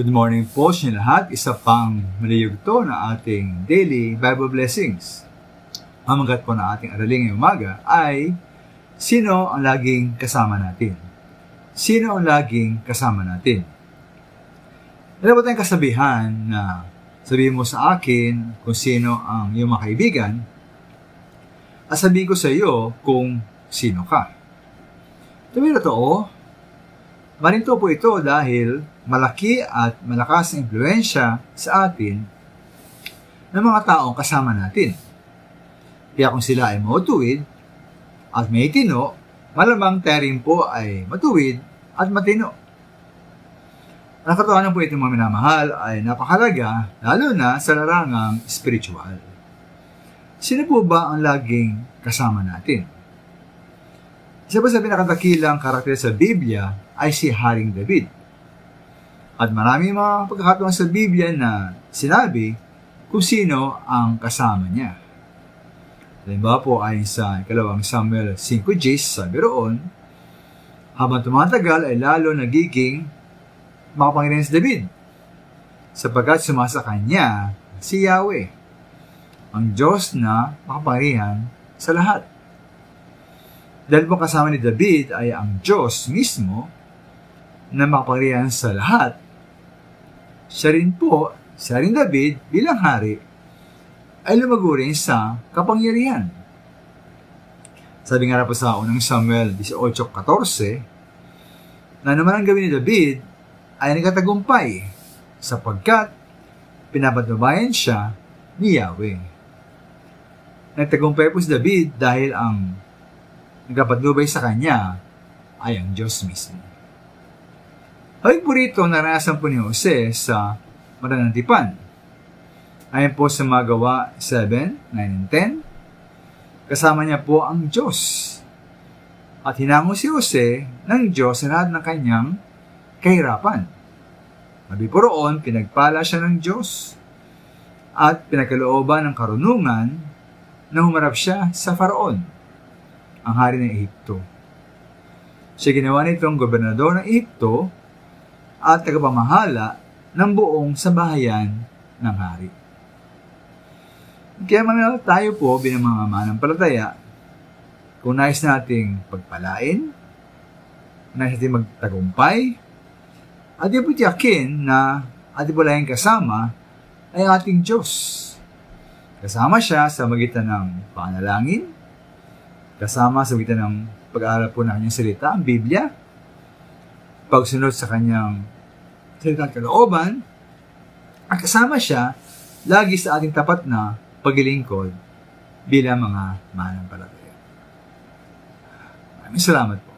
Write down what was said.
Good morning po sa inyo lahat. Isa pang maliyugto na ating daily Bible blessings. Pamagat po na ating araling ngayong umaga ay sino ang laging kasama natin? Sino ang laging kasama natin? Meron ba tayong kasabihan na sabihin mo sa akin kung sino ang iyong mga kaibigan at sabihin ko sa iyo kung sino ka? Ito may totoo. Marinto po ito dahil malaki at malakas na impluensya sa atin ng mga taong kasama natin. Kaya kung sila ay matuwid at may tino, malamang tayo rin po ay matuwid at matino. Ang katotohanan po itong mga minamahal ay napakalaga, lalo na sa larangang spiritual. Sino po ba ang laging kasama natin? Isa pa sa pinakadakilang karakter sa Biblia ay si Haring David. At marami mga pagkakataon sa Biblia na sinabi kung sino ang kasama niya. Halimbawa po ay sa 2 Samuel 5:10, sabi roon, habang tumatagal ay lalo nagiging makapangyarihan si David, sapagkat sumasa kanya si Yahweh, ang Diyos na makapangyarihan sa lahat. Dahil po kasama ni David ay ang Diyos mismo na makapangyarihan sa lahat, siya rin David bilang hari ay lumago rin sa kapangyarihan. Sabi nga po sa 1 Samuel 18:14, na naman ang gawin ni David ay nagkatagumpay sapagkat pinapatnubayan siya ni Yahweh. Nagtagumpay po si David dahil ang nagpapatnubay sa kanya ay ang Diyos mismo. Hawig po rito naranasan po ni Jose sa Maranantipan. Ayon po sa Magawa 7, 9, and 10, kasama niya po ang Diyos. At hinango si Jose ng Diyos sa lahat ng kanyang kahirapan. Sabi po roon, pinagpala siya ng Diyos at pinagkalooban ng karunungan na humarap siya sa Faraon, ang hari ng Ehipto. Siya ginawa nitong gobernador ng Ehipto at tagapamahala ng buong sambahayan ng hari. Kaya mga tayo po bilang mga mananampalataya, kung nais nating pagpalain, nais nating magtagumpay, at yung putiyakin na ating palayang kasama ay ating Diyos. Kasama siya sa magitan ng panalangin, kasama sa magitan ng pag-aaral po ng kanyang salita, ang Biblia, pagsunod sa kanyang salita at kalooban, at kasama siya lagi sa ating tapat na paglilingkod bilang mga mananampalataya. Maraming salamat po.